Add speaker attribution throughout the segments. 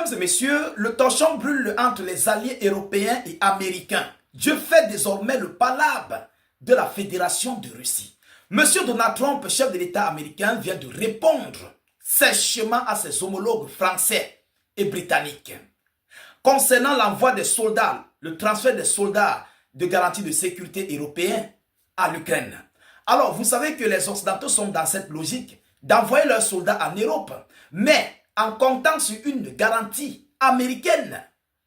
Speaker 1: Mesdames et messieurs, le torchon brûle entre les alliés européens et américains. Dieu fait désormais le palabre de la Fédération de Russie. Monsieur Donald Trump, chef de l'État américain, vient de répondre sèchement à ses homologues français et britanniques concernant l'envoi des soldats, le transfert des soldats de garantie de sécurité européens à l'Ukraine. Alors, vous savez que les Occidentaux sont dans cette logique d'envoyer leurs soldats en Europe, mais en comptant sur une garantie américaine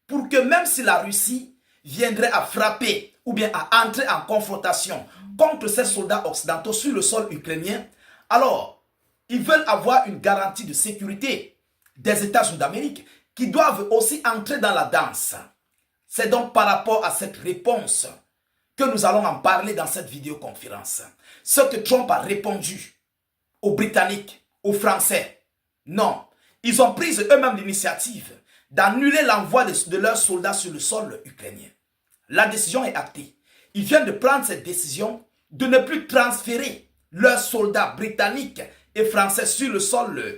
Speaker 1: pour que même si la Russie viendrait à frapper ou bien à entrer en confrontation contre ces soldats occidentaux sur le sol ukrainien, alors ils veulent avoir une garantie de sécurité des États-Unis d'Amérique qui doivent aussi entrer dans la danse. C'est donc par rapport à cette réponse que nous allons en parler dans cette vidéoconférence. Ce que Trump a répondu aux Britanniques, aux Français, non, ils ont pris eux-mêmes l'initiative d'annuler l'envoi de leurs soldats sur le sol ukrainien. La décision est actée. Ils viennent de prendre cette décision de ne plus transférer leurs soldats britanniques et français sur le sol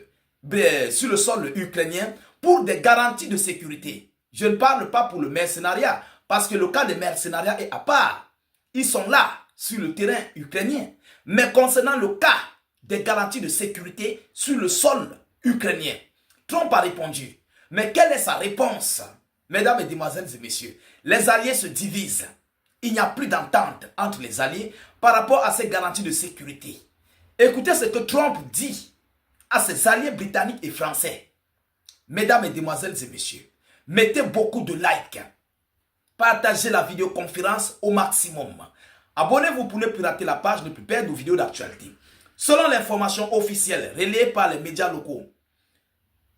Speaker 1: ukrainien pour des garanties de sécurité. Je ne parle pas pour le mercenariat, parce que le cas des mercenariats est à part. Ils sont là, sur le terrain ukrainien. Mais concernant le cas des garanties de sécurité sur le sol ukrainien, Trump a répondu. Mais quelle est sa réponse? Mesdames, Mesdemoiselles et Messieurs, les alliés se divisent. Il n'y a plus d'entente entre les alliés par rapport à ces garanties de sécurité. Écoutez ce que Trump dit à ses alliés britanniques et français. Mesdames, Mesdemoiselles et Messieurs, mettez beaucoup de likes. Partagez la vidéoconférence au maximum. Abonnez-vous pour ne plus rater la page, ne plus perdre nos vidéos d'actualité. Selon l'information officielle relayée par les médias locaux,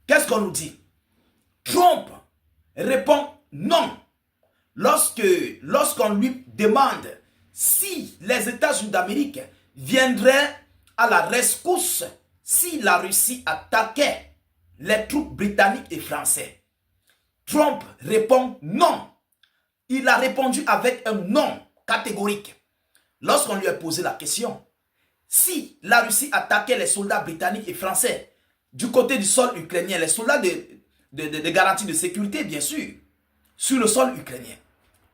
Speaker 1: qu'est-ce qu'on nous dit? Trump répond non lorsqu'on lui demande si les États-Unis d'Amérique viendraient à la rescousse si la Russie attaquait les troupes britanniques et français. Trump répond non. Il a répondu avec un non catégorique. Lorsqu'on lui a posé la question, si la Russie attaquait les soldats britanniques et français du côté du sol ukrainien, les soldats de garantie de sécurité, bien sûr, sur le sol ukrainien,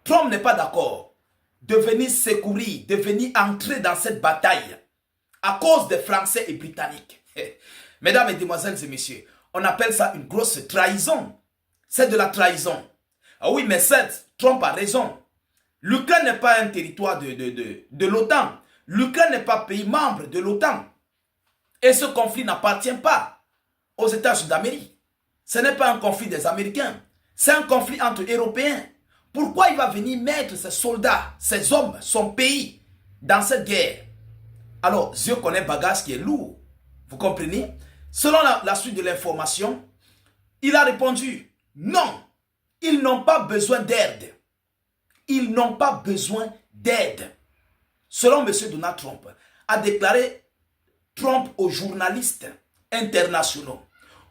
Speaker 1: Trump n'est pas d'accord de venir secourir, de venir entrer dans cette bataille à cause des Français et Britanniques. Mesdames, Mesdemoiselles et Messieurs, on appelle ça une grosse trahison. C'est de la trahison. Ah oui, mais certes, Trump a raison. L'Ukraine n'est pas un territoire de l'OTAN. L'Ukraine n'est pas pays membre de l'OTAN. Et ce conflit n'appartient pas aux États-Unis d'Amérique. Ce n'est pas un conflit des Américains. C'est un conflit entre Européens. Pourquoi il va venir mettre ses soldats, ses hommes, son pays dans cette guerre? Alors, Dieu connaît bagage qui est lourd. Vous comprenez? Selon la suite de l'information, il a répondu non. Ils n'ont pas besoin d'aide. Ils n'ont pas besoin d'aide. Selon M. Donald Trump, a déclaré Trump aux journalistes internationaux.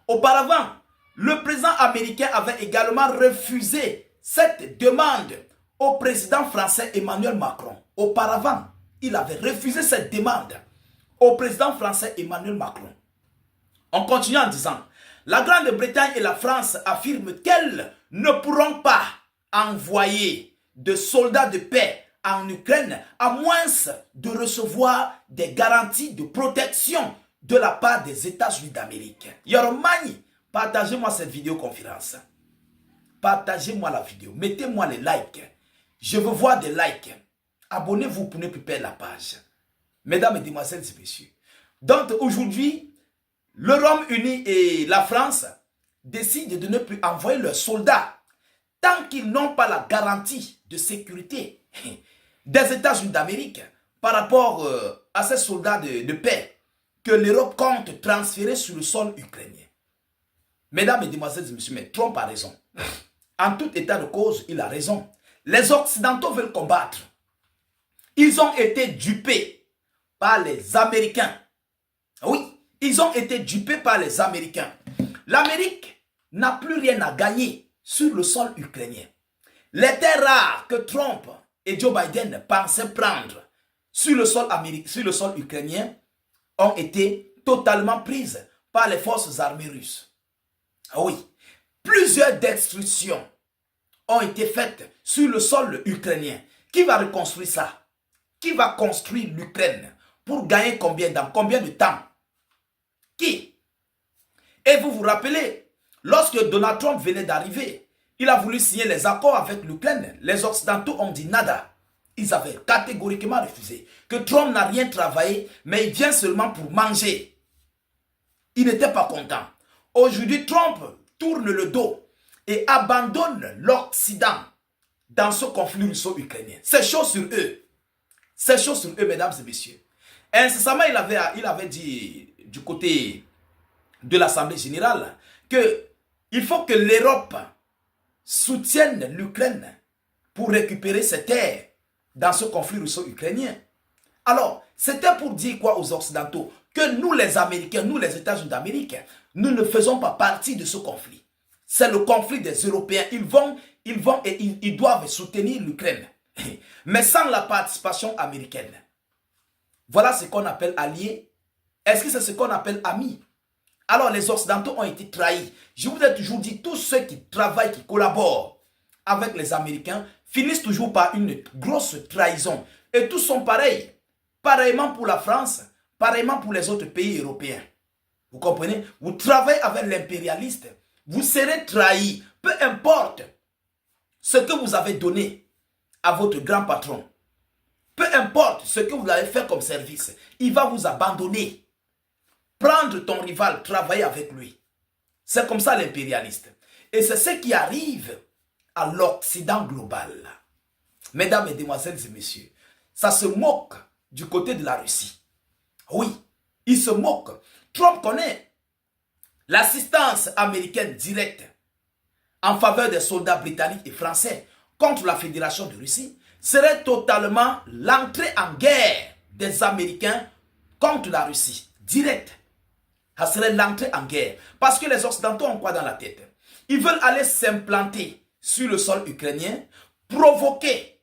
Speaker 1: Auparavant, le président américain avait également refusé cette demande au président français Emmanuel Macron. Auparavant, il avait refusé cette demande au président français Emmanuel Macron. On continue en disant, la Grande-Bretagne et la France affirment qu'elles ne pourront pas envoyer de soldats de paix en Ukraine à moins de recevoir des garanties de protection de la part des États-Unis d'Amérique. Yoromani, partagez-moi cette vidéoconférence. Partagez-moi la vidéo. Mettez-moi les likes. Je veux voir des likes. Abonnez-vous pour ne plus perdre la page. Mesdames, Mesdemoiselles et Messieurs. Donc aujourd'hui, le Royaume-Uni et la France décident de ne plus envoyer leurs soldats tant qu'ils n'ont pas la garantie de sécurité des États-Unis d'Amérique par rapport à ces soldats de paix que l'Europe compte transférer sur le sol ukrainien. Mesdames, Mesdemoiselles et Messieurs, mais Trump a raison. En tout état de cause, il a raison. Les Occidentaux veulent combattre. Ils ont été dupés par les Américains. Oui, ils ont été dupés par les Américains. L'Amérique n'a plus rien à gagner sur le sol ukrainien. Les terres rares que Trump et Joe Biden pensaient prendre sur le sol ukrainien ont été totalement prises par les forces armées russes. Ah oui, Plusieurs destructions ont été faites sur le sol ukrainien. Qui va reconstruire ça? Qui va construire l'Ukraine? Pour gagner combien dans combien de temps? Qui? Et vous vous rappelez, lorsque Donald Trump venait d'arriver, il a voulu signer les accords avec l'Ukraine. Les Occidentaux ont dit nada. Ils avaient catégoriquement refusé. Que Trump n'a rien travaillé, mais il vient seulement pour manger. Il n'était pas content. Aujourd'hui, Trump tourne le dos et abandonne l'Occident dans ce conflit russo-ukrainien. C'est chaud sur eux. C'est chaud sur eux, mesdames et messieurs. Incessamment, il avait dit du côté de l'Assemblée générale qu'il faut que l'Europe soutienne l'Ukraine pour récupérer ses terres dans ce conflit russo-ukrainien. Alors, c'était pour dire quoi aux Occidentaux? Que nous les Américains, nous les États-Unis d'Amérique, nous ne faisons pas partie de ce conflit. C'est le conflit des Européens. Ils vont et ils doivent soutenir l'Ukraine. Mais sans la participation américaine. Voilà ce qu'on appelle alliés. Est-ce que c'est ce qu'on appelle amis? Alors les Occidentaux ont été trahis. Je vous ai toujours dit, tous ceux qui travaillent, qui collaborent avec les Américains, finissent toujours par une grosse trahison. Et tous sont pareils. Pareillement pour la France, pareillement pour les autres pays européens. Vous comprenez? Vous travaillez avec l'impérialiste, vous serez trahi. Peu importe ce que vous avez donné à votre grand patron. Peu importe ce que vous avez fait comme service, il va vous abandonner. Prendre ton rival, travailler avec lui. C'est comme ça l'impérialiste. Et c'est ce qui arrive à l'Occident global. Mesdames, Mesdemoiselles et messieurs, ça se moque du côté de la Russie. Oui, il se moque. Trump connaît l'assistance américaine directe en faveur des soldats britanniques et français contre la Fédération de Russie serait totalement l'entrée en guerre des Américains contre la Russie. Direct. Ça serait l'entrée en guerre. Parce que les Occidentaux ont quoi dans la tête? Ils veulent aller s'implanter sur le sol ukrainien, provoquer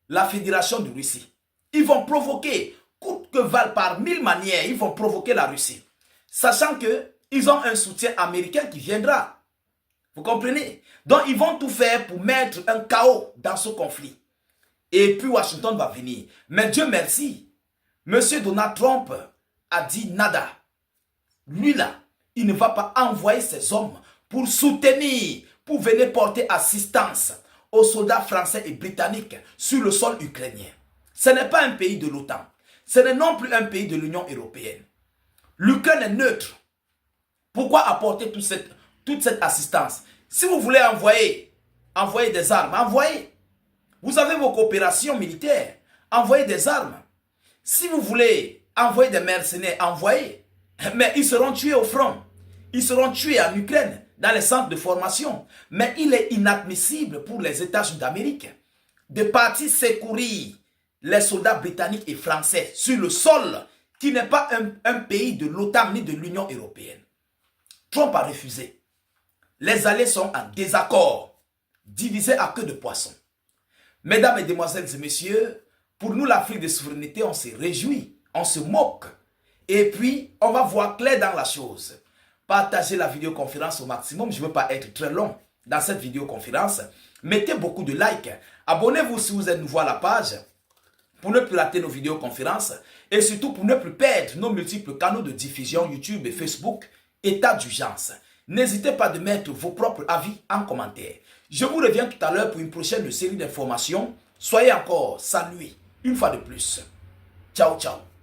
Speaker 1: la Fédération de Russie. Ils vont provoquer, coûte que valent par 1000 manières, ils vont provoquer la Russie. Sachant qu'ils ont un soutien américain qui viendra. Vous comprenez? Donc ils vont tout faire pour mettre un chaos dans ce conflit. Et puis Washington va venir. Mais Dieu merci, M. Donald Trump a dit nada. Lui là, il ne va pas envoyer ses hommes pour soutenir, pour venir porter assistance aux soldats français et britanniques sur le sol ukrainien. Ce n'est pas un pays de l'OTAN. Ce n'est non plus un pays de l'Union européenne. L'Ukraine est neutre. Pourquoi apporter toute cette assistance? Si vous voulez envoyer des armes, envoyez. Vous avez vos coopérations militaires, envoyez des armes. Si vous voulez envoyer des mercenaires, envoyez. Mais ils seront tués au front. Ils seront tués en Ukraine, dans les centres de formation. Mais il est inadmissible pour les États-Unis d'Amérique de partir secourir les soldats britanniques et français sur le sol qui n'est pas un pays de l'OTAN ni de l'Union européenne. Trump a refusé. Les alliés sont en désaccord, divisés à queue de poisson. Mesdames, Mesdemoiselles et messieurs, pour nous l'Afrique de souveraineté, on se réjouit, on se moque. Et puis, on va voir clair dans la chose. Partagez la vidéoconférence au maximum, je ne veux pas être très long dans cette vidéoconférence. Mettez beaucoup de likes. Abonnez-vous si vous êtes nouveau à la page pour ne plus rater nos vidéoconférences et surtout pour ne plus perdre nos multiples canaux de diffusion YouTube et Facebook, état d'urgence. N'hésitez pas de mettre vos propres avis en commentaire. Je vous reviens tout à l'heure pour une prochaine série d'informations. Soyez encore salués une fois de plus. Ciao, ciao.